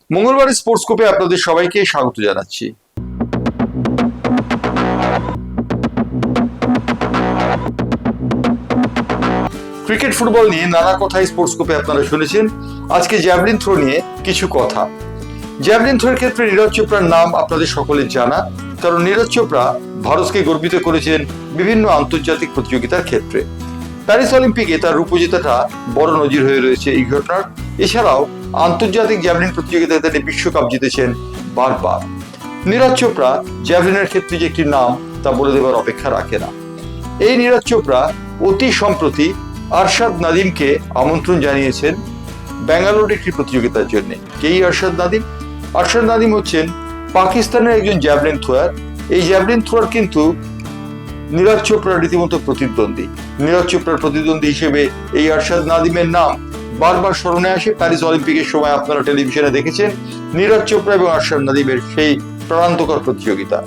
মঙ্গলবারের স্পোর্টস স্কোপে আপনাদের সবাইকে স্বাগত জানাচ্ছি। ক্রিকেট ফুটবল নিয়ে নানা কথাই স্পোর্টস স্কোপে আপনারা শুনেছেন। আজকে জ্যাভলিন থ্রো নিয়ে কিছু কথা। জ্যাভলিন থ্রোর ক্ষেত্রে নীরজ চোপড়ার নাম আপনাদের সকলের জানা, কারণ নীরজ চোপড়া ভারতকে গর্বিত করেছেন বিভিন্ন আন্তর্জাতিক প্রতিযোগিতার ক্ষেত্রে। প্যারিস অলিম্পিকে তার রূপজেতাটা বড় নজির হয়ে রয়েছে এই ঘটনার। এছাড়াও আন্তর্জাতিক জ্যাভলিন প্রতিযোগিতায় তিনি বিশ্বকাপ জিতেছেন বারবার। নীরজ চোপড়া জ্যাভলিনের ক্ষেত্রে যে একটি নাম তা বলে দেওয়ার অপেক্ষা রাখে না। এই নীরজ চোপড়া অতি সম্প্রতি আরশাদ নাদিমকে আমন্ত্রণ জানিয়েছেন ব্যাঙ্গালোর একটি প্রতিযোগিতার জন্য। কেই আরশাদ নাদিম? আরশাদ নাদিম হচ্ছেন পাকিস্তানের একজন জ্যাভলিন থ্রোয়ার। এই জ্যাভলিন থ্রোয়ার কিন্তু নীরজ চোপড়ার রীতিমতো প্রতিদ্বন্দ্বী। নীরজ চোপড়ার প্রতিদ্বন্দ্বী হিসেবে এই আরশাদ নাদিমের নাম বারবার স্মরণে আসে। প্যারিস অলিম্পিকের সময় আপনারা টেলিভিশনে দেখেছেন নীরজ চোপড়া এবং আরশাদ নাদিমের সেই প্রাণান্তকর প্রতিযোগিতা।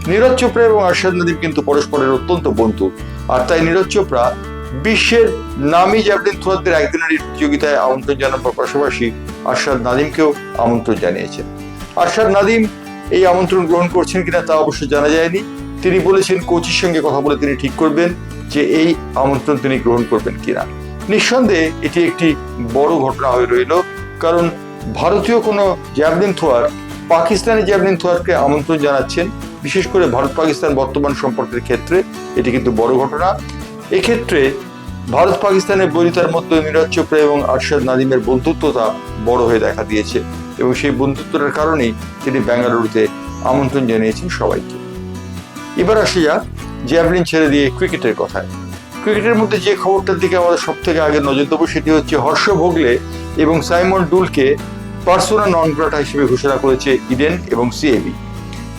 নীরজ চোপড়া এবং আরশাদ নাদিম কিন্তু পরস্পরের অত্যন্ত বন্ধু, আর তাই নীরজ চোপড়া বিশ্বের নামী জ্যাভলিন থ্রোয়ারদের একদিনের এই প্রতিযোগিতায় আমন্ত্রণ জানানোর পাশাপাশি আরশাদ নাদিমকেও আমন্ত্রণ জানিয়েছেন। আরশাদ নাদিম এই আমন্ত্রণ গ্রহণ করছেন কিনা তা অবশ্য জানা যায়নি। তিনি বলেছেন কোচের সঙ্গে কথা বলে তিনি ঠিক করবেন যে এই আমন্ত্রণ তিনি গ্রহণ করবেন কিনা। নিঃসন্দেহে এটি একটি বড় ঘটনা হয়ে রইল, কারণ ভারতীয় কোনো জ্যাভলিন থ্রোয়ার পাকিস্তানি জ্যাভলিন থ্রোয়ারকে আমন্ত্রণ জানাচ্ছেন। বিশেষ করে ভারত পাকিস্তান বর্তমান সম্পর্কের ক্ষেত্রে এটি কিন্তু বড় ঘটনা। এক্ষেত্রে ভারত পাকিস্তানের বৈরিতার মধ্যে নীরজ চোপড়া এবং আরশাদ নাদিমের বন্ধুত্বতা বড় হয়ে দেখা দিয়েছে, এবং সেই বন্ধুত্বটার কারণেই তিনি বেঙ্গালুরুতে আমন্ত্রণ জানিয়েছেন সবাইকে। এবার আসি যাক জ্যাভলিন ছেড়ে দিয়ে ক্রিকেটের কথায়। ক্রিকেটের মধ্যে যে খবরটার দিকে আমাদের সব থেকে আগে নজর দেবো সেটি হচ্ছে হর্ষ ভোগলে এবং সাইমন ডুলকে পার্সোনা নন গ্রাটা হিসেবে ঘোষণা করেছে ইডেন এবং সিএবি।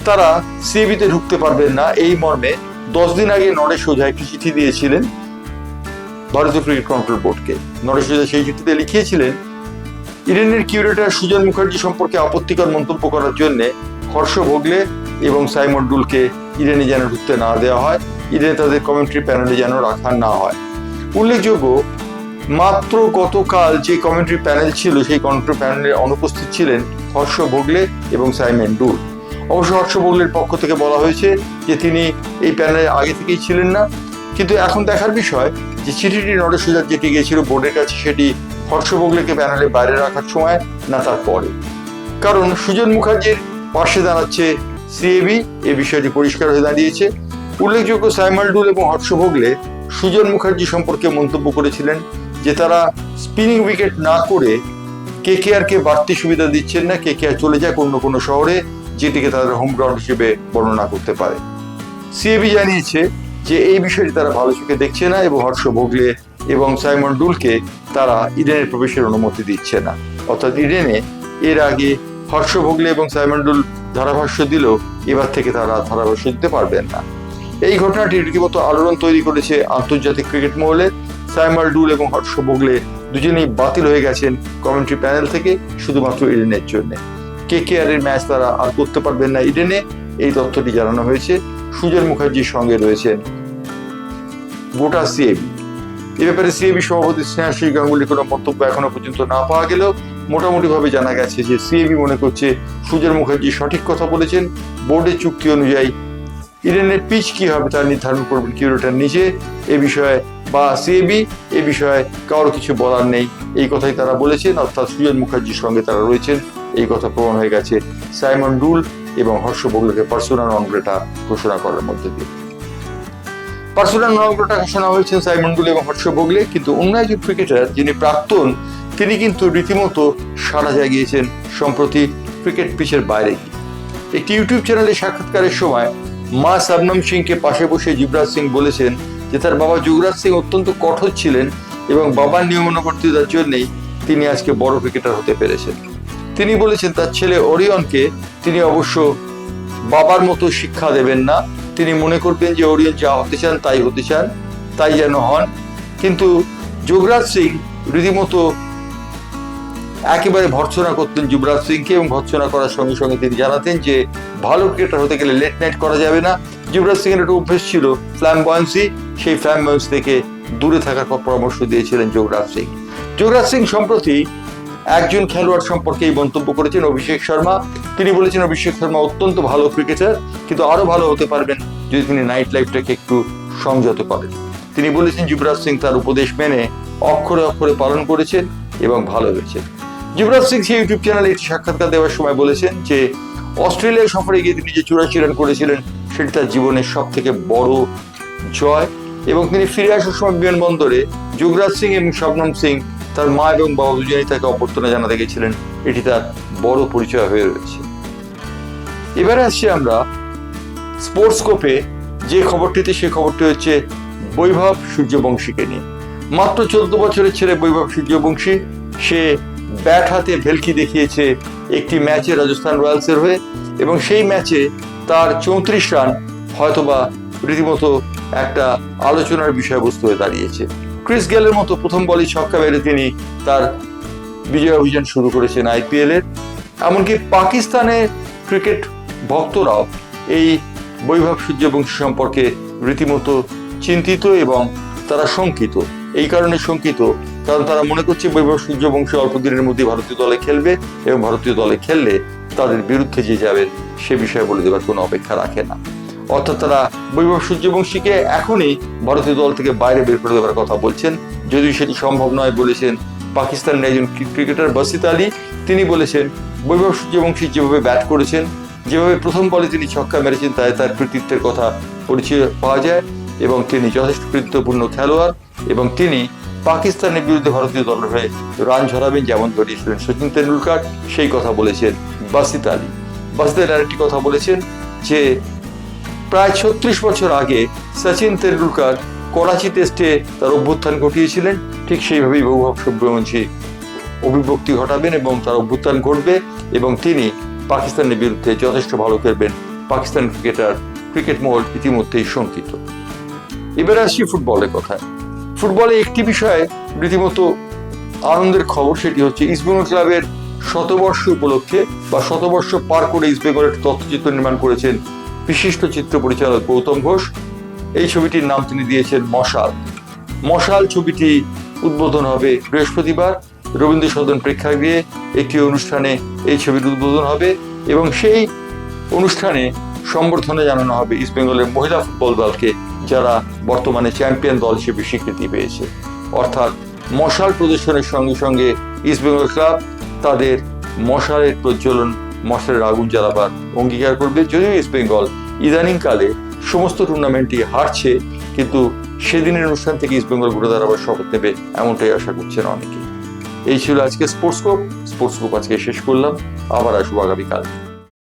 তারা সিএবিতে ঢুকতে পারবেন না এই মর্মে 10 দিন আগে নরেশ ওঝা একটি চিঠি দিয়েছিলেন ভারতীয় ক্রিকেট কন্ট্রোল বোর্ডকে। নরেশ ওঝা সেই চিঠিতে লিখিয়েছিলেন ইডেনের কিউরেটর সুজন মুখার্জি সম্পর্কে আপত্তিকর মন্তব্য করার জন্য হর্ষ ভোগলে এবং সাইমন ডুলকে ইডেনে যেন ঢুকতে না দেওয়া হয়, ইডেনে তাদের কমেন্ট্রি প্যানেলে যেন রাখা না হয়। উল্লেখযোগ্য, মাত্র গতকাল যে কমেন্ট্রি প্যানেল ছিল সেই কমেন্ট্রি প্যানেলে অনুপস্থিত ছিলেন হর্ষ ভোগলে এবং সাইমন ডুল। অবশ্য হর্ষ ভোগলের পক্ষ থেকে বলা হয়েছে যে তিনি এই প্যানেলে আগে থেকেই ছিলেন না, কিন্তু এখন দেখার বিষয় যে চিঠিটি নরেশ ওঝার যেটি গিয়েছিল বোর্ডের কাছে সেটি হর্ষ ভোগলেকে প্যানেলে বাইরে রাখার সময় না তার পরে। কারণ সুজন মুখার্জির পাশে দাঁড়াচ্ছে সিএবি, এই বিষয়টি পরিষ্কার হয়ে দাঁড়িয়েছে। উল্লেখযোগ্য, সাইমন ডুল এবং হর্ষ ভোগলে সুজন মুখার্জি সম্পর্কে মন্তব্য করেছিলেন যে তারা স্পিনিং উইকেট না করে কেকেআরকে বাড়তি সুবিধা দিচ্ছেন না, কেকেআর চলে যাক অন্য কোনো শহরে যেটিকে তাদের হোম গ্রাউন্ড হিসেবে বর্ণনা করতে পারে। সিএবি জানিয়েছে যে এই বিষয়টি তারা ভালো চোখে দেখছে না এবং হর্ষ ভোগলে এবং সাইমন ডুলকে তারা ইডেনের প্রবেশের অনুমতি দিচ্ছে না। অর্থাৎ ইডেনে এর আগে হর্ষ ভোগলে এবং সাইমন ডুল ধারাভাষ্য দিলেও এবার থেকে তারা ধারাভাষ্য দিতে পারবেন না। এই ঘটনাটি রীতিমতো আলোড়ন তৈরি করেছে আন্তর্জাতিক ক্রিকেট মহলে। সাইমন ডুল এবং হর্ষ ভোগলে দুজনেই বাতিল হয়ে গেছেন কমেন্ট্রি প্যানেল থেকে শুধুমাত্র ইডেনের জন্য। কেকেআর এর ম্যাচ তারা আর করতে পারবেন না ইডেনে, এই তথ্যটি জানানো হয়েছে। সুজন মুখার্জির সঙ্গে রয়েছেন গোটা সিএবি। এ ব্যাপারে সিএবি সভাপতি স্নেহাশিস গাঙ্গুলির কোনো মন্তব্য এখনো পর্যন্ত না পাওয়া গেলেও মোটামুটি ভাবে জানা গেছে যে সিএবি মনে করছে সুজন মুখার্জি সঠিক কথা বলেছেন। বোর্ডের চুক্তি অনুযায়ী ইডেনের পিচ কি হবে তা নির্ধারণ করবেন কিউরেটর নিজে। এ বিষয়ে বা সিএবি এ বিষয়ে কারো কিছু বলার নেই, এই কথাই তারা বলেছেন। অর্থাৎ সুজন মুখার্জির সঙ্গে তারা রয়েছেন, এই কথা প্রমাণ হয়ে গেছে সাইমন ডুল এবং হর্ষ ভোগলেকে পার্সোনা নন গ্রেটা ঘোষণা করার মধ্যে দিয়ে। পার্সোনা নন গ্রেটা ঘোষণা হয়েছেন সাইমন ডুল এবং হর্ষ ভোগলে, কিন্তু অন্য একজন ক্রিকেটার যিনি প্রাক্তন তিনি কিন্তু রীতিমতো সাড়া জাগিয়েছেন সম্প্রতি ক্রিকেট পিচের বাইরে গিয়ে। একটি ইউটিউব চ্যানেলে সাক্ষাৎকারের সময় মা শবনম সিংকে পাশে বসে যুবরাজ সিং বলেছেন যে তার বাবা যুবরাজ সিং অত্যন্ত কঠোর ছিলেন এবং বাবার নিয়মানুবর্তিতার জন্যই তিনি আজকে বড় ক্রিকেটার হতে পেরেছেন। তিনি বলেছেন তার ছেলে ওরিয়নকে তিনি অবশ্য বাবার মতো শিক্ষা দেবেন না, তিনি মনে করবেন যে ওরিয়ন যা হতে চান তাই হতে চান, তাই যেন হন। কিন্তু যুবরাজ সিং রীতিমতো একেবারে ভর্ৎসনা করতেন যুবরাজ সিংকে, এবং ভর্ৎসনা করার সঙ্গে সঙ্গে তিনি জানাতেন যে ভালো ক্রিকেটার হতে গেলে লেট নাইট করা যাবে না। যুবরাজ সিং এর একটা অভ্যেস ছিল ফ্ল্যামবয়েন্সি, সেই ফ্ল্যামবয়েন্স থেকে দূরে থাকার পরামর্শ দিয়েছিলেন যুবরাজ সিং। যুবরাজ সিং সম্প্রতি একজন খেলোয়াড় সম্পর্কে এই মন্তব্য করেছেন অভিষেক শর্মা। তিনি বলেছেন অভিষেক শর্মা অত্যন্ত ভালো ক্রিকেটার, কিন্তু আরো ভালো হতে পারবেন যদি তিনি নাইট লাইফটাকে একটু সংযত করেন। তিনি বলেছেন যুবরাজ সিং তার উপদেশ মেনে অক্ষরে অক্ষরে পালন করেছেন এবং ভালো হয়েছে। যুবরাজ সিং সেই ইউটিউব চ্যানেলে একটি সাক্ষাৎকার দেওয়ার সময় বলেছেন যে অস্ট্রেলিয়া সফরে গিয়ে তিনি যে 84 রান করেছিলেন সেটি তার জীবনের সব থেকে বড় জয়, এবং তিনি ফিরে আসার সময় বিমানবন্দরে যুবরাজ সিং এবং শবনম সিং তার মা এবং বাবা দুজনেই তাকে অভ্যর্থনা জানাতে গেছিলেন। এটি তার বড় পরিচয় হয়ে রয়েছে। এবারে আসছি আমরা স্পোর্টস্কোপে যে খবরটিতে, সেই খবরটি হচ্ছে বৈভব সূর্যবংশীকে নিয়ে। মাত্র 14 বছরের ছেলে বৈভব সূর্যবংশী, সে ব্যাট হাতে ভেলকি দেখিয়েছে একটি ম্যাচে রাজস্থান রয়্যালসের হয়ে, এবং সেই ম্যাচে তার 34 রান হয়তোবা রীতিমতো একটা আলোচনার বিষয়বস্তু হয়ে দাঁড়িয়েছে। ক্রিস গেলের মতো প্রথম বলই ছক্কা মেরে তিনি তার বিজয় অভিযান শুরু করেছেন IPL এর। এমনকি পাকিস্তানের ক্রিকেট ভক্তরাও এই বৈভব সূর্যবংশী সম্পর্কে রীতিমতো চিন্তিত এবং তারা শঙ্কিত। এই কারণে শঙ্কিত কারণ তারা মনে করছে বৈভব সূর্যবংশী অল্প দিনের মধ্যে ভারতীয় দলে খেলবে, এবং ভারতীয় দলে খেললে তাদের বিরুদ্ধে যে যাবেন সে বিষয়ে বলে দেওয়ার কোনো অপেক্ষা রাখে না। অর্থাৎ তারা বৈভব সূর্যবংশীকে এখনই ভারতীয় দল থেকে বাইরে বের করে দেওয়ার কথা বলছেন, যদিও সেটি সম্ভব নয় বলেছেন পাকিস্তানের একজন ক্রিকেটার বাসিত আলী। তিনি বলেছেন বৈভব সূর্যবংশী যেভাবে ব্যাট করেছেন, যেভাবে প্রথম বলে তিনি ছক্কা মেরেছেন, তাই তার কৃতিত্বের কথা পরিচয় পাওয়া যায়, এবং তিনি যথেষ্ট কৃতিত্বপূর্ণ খেলোয়াড়, এবং তিনি পাকিস্তানের বিরুদ্ধে ভারতীয় দলের হয়ে রান ঝরাবেন যেমন ধরিয়েছিলেন সচিন তেন্ডুলকার। সেই কথা বলেছেন বাসিত আলী। বাসিত আলী আরেকটি কথা বলেছেন যে প্রায় 36 বছর আগে সচিন তেন্ডুলকার করাচি টেস্টে তার অভ্যুত্থান ঘটিয়েছিলেন, ঠিক সেইভাবেই বৈভব সূর্যবংশী অভিব্যক্তি ঘটাবেন এবং তার অভ্যুত্থান ঘটবে, এবং তিনি পাকিস্তানের বিরুদ্ধে যথেষ্ট ভালো খেলবেন। পাকিস্তান ক্রিকেট মহল ইতিমধ্যেই শঙ্কিত। এবারে আসছি ফুটবলের কথায়। ফুটবলে একটি বিষয়ে রীতিমতো আনন্দের খবর, সেটি হচ্ছে ইস্টবেঙ্গল ক্লাবের 100বর্ষ উপলক্ষে বা 100 বর্ষ পার করে ইস্টবেঙ্গলের তথ্যচিত্র নির্মাণ করেছেন বিশিষ্ট চিত্র পরিচালক গৌতম ঘোষ। এই ছবিটির নাম তিনি দিয়েছেন মশাল। মশাল ছবিটি উদ্বোধন হবে বৃহস্পতিবার রবীন্দ্র সদন প্রেক্ষাগৃহে একটি অনুষ্ঠানে এই ছবির উদ্বোধন হবে, এবং সেই অনুষ্ঠানে সম্বর্ধনা জানানো হবে ইস্টবেঙ্গলের মহিলা ফুটবল দলকে, যারা বর্তমানে চ্যাম্পিয়ন দল হিসেবে স্বীকৃতি পেয়েছে। অর্থাৎ মশাল প্রদর্শনের সঙ্গে সঙ্গে ইস্টবেঙ্গল ক্লাব তাদের মশালের প্রজ্বলন, মশালের আগুন জ্বালাবার অঙ্গীকার করবে। যদিও ইস্টবেঙ্গল ইদানিংকালে সমস্ত টুর্নামেন্টই হারছে, কিন্তু সেদিনের অনুষ্ঠান থেকে ইস্টবেঙ্গল ঘুরে দাঁড়াবার শপথ নেবে এমনটাই আশা করছেন অনেকে। এই ছিল আজকে স্পোর্টস্কোপ আজকে শেষ করলাম। আবার আসবো আগামীকাল।